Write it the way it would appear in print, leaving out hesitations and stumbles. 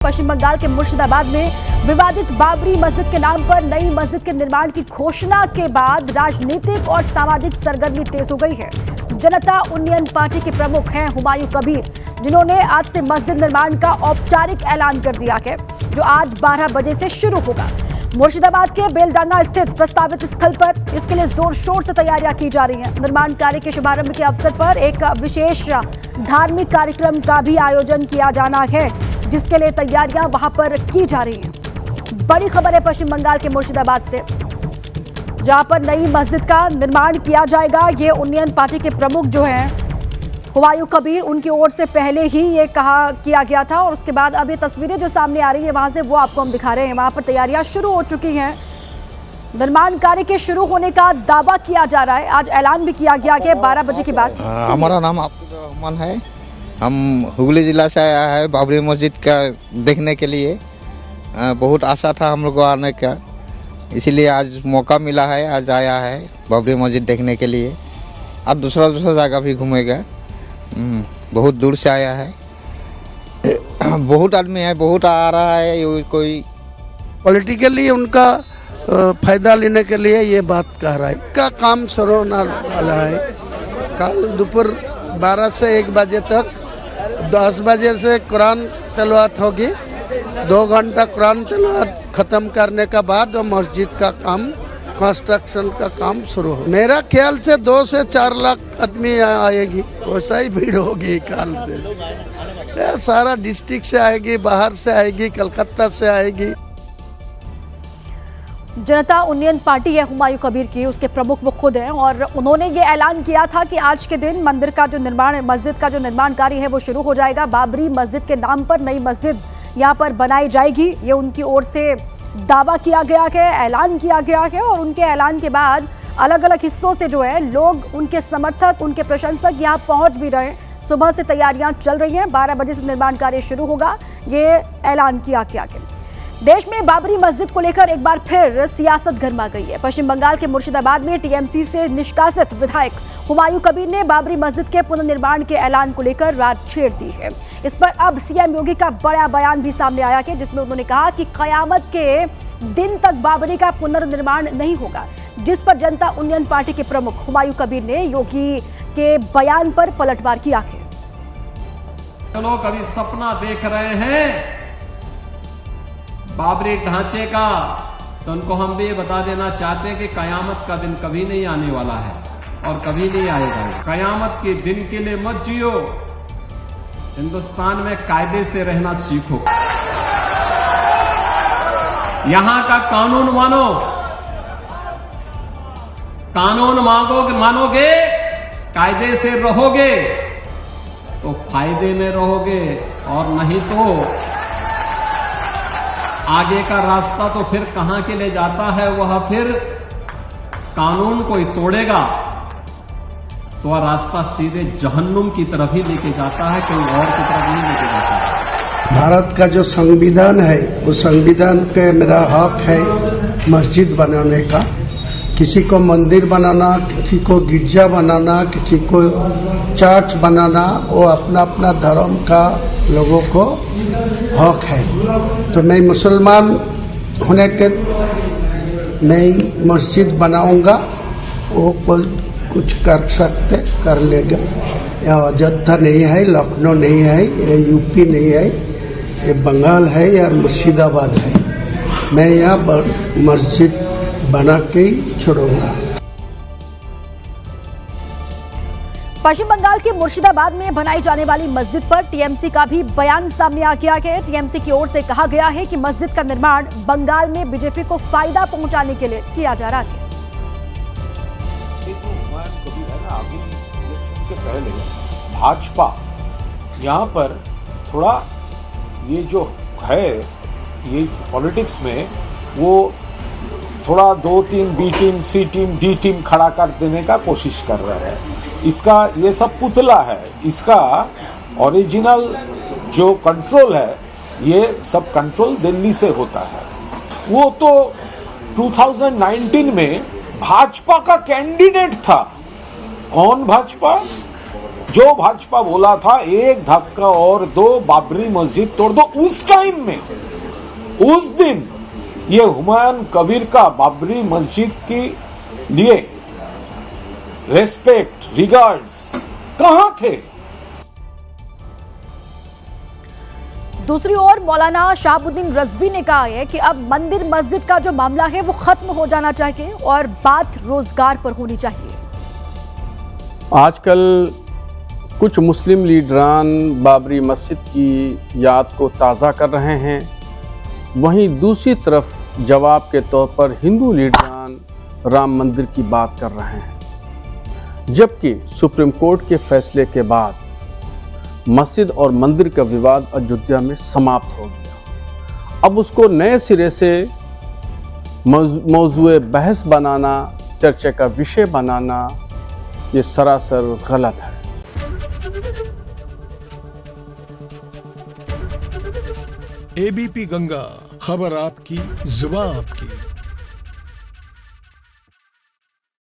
पश्चिम बंगाल के मुर्शिदाबाद में विवादित बाबरी मस्जिद के नाम पर नई मस्जिद के निर्माण की घोषणा के बाद राजनीतिक और सामाजिक सरगर्मी तेज हो गई है। जनता उन्नयन पार्टी के प्रमुख हैं हुमायूं कबीर, जिन्होंने आज से मस्जिद निर्माण का औपचारिक ऐलान कर दिया है, जो आज 12 बजे से शुरू होगा। मुर्शिदाबाद के बेलडांगा स्थित प्रस्तावित स्थल पर इसके लिए जोर शोर से तैयारियां की जा रही हैं। निर्माण कार्य के शुभारंभ के अवसर पर एक विशेष धार्मिक कार्यक्रम का भी आयोजन किया जाना है, जिसके लिए तैयारियां वहां पर की जा रही हैं। बड़ी खबर है पश्चिम बंगाल के मुर्शिदाबाद से, जहां पर नई मस्जिद का निर्माण किया जाएगा। ये उन्नयन पार्टी के प्रमुख जो हैं हुमायूं कबीर, उनकी ओर से पहले ही ये किया गया था और उसके बाद अब ये तस्वीरें जो सामने आ रही है वहां से, वो आपको हम दिखा रहे हैं। वहां पर तैयारियां शुरू हो चुकी हैं। निर्माण कार्य के शुरू होने का दावा किया जा रहा है। आज ऐलान भी किया गया कि 12 बजे के बाद। हमारा नाम अब्दुल रहमान है। हम हुगली जिला से आया है बाबरी मस्जिद का देखने के लिए। बहुत आशा था हम लोग को आने का, इसीलिए आज मौका मिला है। आज आया है बाबरी मस्जिद देखने के लिए। अब दूसरा जगह भी घूमेगा। बहुत दूर से आया है। बहुत आदमी है, बहुत आ रहा है। कोई पॉलिटिकली उनका फायदा लेने के लिए ये बात कह रहा है। का काम शुरू होने वाला है कल दोपहर 12 से 1 बजे तक। 10 बजे से कुरान तिलावत होगी। 2 घंटा कुरान तिलावत खत्म करने के बाद मस्जिद का काम, कंस्ट्रक्शन का काम शुरू हो। मेरा ख्याल से 2 से 4 लाख आदमी आएगी। वैसा ही भीड़ होगी कल से। सारा डिस्ट्रिक्ट से आएगी, बाहर से आएगी, कलकत्ता से आएगी। जनता उन्नयन पार्टी है हुमायूं कबीर की, उसके प्रमुख वो खुद हैं और उन्होंने ये ऐलान किया था कि आज के दिन मस्जिद का जो निर्माण कार्य है वो शुरू हो जाएगा। बाबरी मस्जिद के नाम पर नई मस्जिद यहाँ पर बनाई जाएगी, ये उनकी ओर से दावा किया गया है, ऐलान किया गया है। और उनके ऐलान के बाद अलग अलग हिस्सों से जो है लोग, उनके समर्थक, उनके प्रशंसक यहाँ पहुँच भी रहे। सुबह से तैयारियां चल रही हैं। 12 बजे से निर्माण कार्य शुरू होगा, ये ऐलान किया गया है। देश में बाबरी मस्जिद को लेकर एक बार फिर सियासत गर्मा गई है। पश्चिम बंगाल के मुर्शिदाबाद में टीएमसी से निष्कासित विधायक हुमायूं कबीर ने बाबरी मस्जिद के पुनर्निर्माण के ऐलान को लेकर रात छेड़ दी है। इस पर अब सीएम योगी का बड़ा बयान भी सामने आया है, जिसमें उन्होंने कहा कि कयामत के दिन तक बाबरी का पुनर्निर्माण नहीं होगा, जिस पर जनता उन्नयन पार्टी के प्रमुख हुमायूं कबीर ने योगी के बयान पर पलटवार किया है। लोग अभी सपना देख रहे हैं बाबरी ढांचे का, तो उनको हम भी ये बता देना चाहते हैं कि कयामत का दिन कभी नहीं आने वाला है और कभी नहीं आएगा। कयामत के दिन के लिए मत जियो, हिंदुस्तान में कायदे से रहना सीखो। यहां का कानून मानो, कानून मानोगे, कायदे से रहोगे तो फायदे में रहोगे, और नहीं तो आगे का रास्ता तो फिर कहां के लिए जाता है, वह फिर कानून कोई तोड़ेगा तो वह रास्ता सीधे जहन्नुम की तरफ ही लेके जाता है, कहीं और की तरफ नहीं लेके जाता है। भारत का जो संविधान है, उस संविधान पे मेरा हक है मस्जिद बनाने का। किसी को मंदिर बनाना, किसी को गिरजा बनाना, किसी को चर्च बनाना, वो अपना अपना धर्म का लोगों को हक है। तो मैं मुसलमान होने के मैं मस्जिद बनाऊंगा, वो कोई कुछ कर सकते कर लेगा। यह अयोध्या नहीं है, लखनऊ नहीं है, ये यूपी नहीं है, ये बंगाल है या मुर्शिदाबाद है। मैं यहाँ मस्जिद बना के ही छोड़ूंगा। पश्चिम बंगाल के मुर्शिदाबाद में बनाई जाने वाली मस्जिद पर टीएमसी का भी बयान सामने आ गया है। टीएमसी की ओर से कहा गया है कि मस्जिद का निर्माण बंगाल में बीजेपी को फायदा पहुंचाने के लिए किया जा रहा है। अभी इलेक्शन के पहले भाजपा यहाँ पर थोड़ा ये जो है, ये पॉलिटिक्स में वो थोड़ा 2-3 बी टीम, सी टीम, डी टीम खड़ा कर देने का कोशिश कर रहे हैं। इसका ये सब पुतला है। इसका ओरिजिनल जो कंट्रोल है, ये सब कंट्रोल दिल्ली से होता है। वो तो 2019 में भाजपा का कैंडिडेट था। कौन भाजपा? जो भाजपा बोला था एक धक्का और दो, बाबरी मस्जिद तोड़ दो, उस टाइम में, उस दिन ये हुमायूं कबीर का बाबरी मस्जिद के लिए रेस्पेक्ट, रिगार्ड्स कहां थे? दूसरी ओर मौलाना शहाबुद्दीन रजवी ने कहा है कि अब मंदिर मस्जिद का जो मामला है वो खत्म हो जाना चाहिए और बात रोजगार पर होनी चाहिए। आजकल कुछ मुस्लिम लीडरान बाबरी मस्जिद की याद को ताज़ा कर रहे हैं, वहीं दूसरी तरफ जवाब के तौर पर हिंदू लीडरान राम मंदिर की बात कर रहे हैं, जबकि सुप्रीम कोर्ट के फैसले के बाद मस्जिद और मंदिर का विवाद अयोध्या में समाप्त हो गया। अब उसको नए सिरे से मौजूए बहस बनाना, चर्चा का विषय बनाना, ये सरासर गलत है। एबीपी गंगा, खबर आपकी, जुबान आपकी।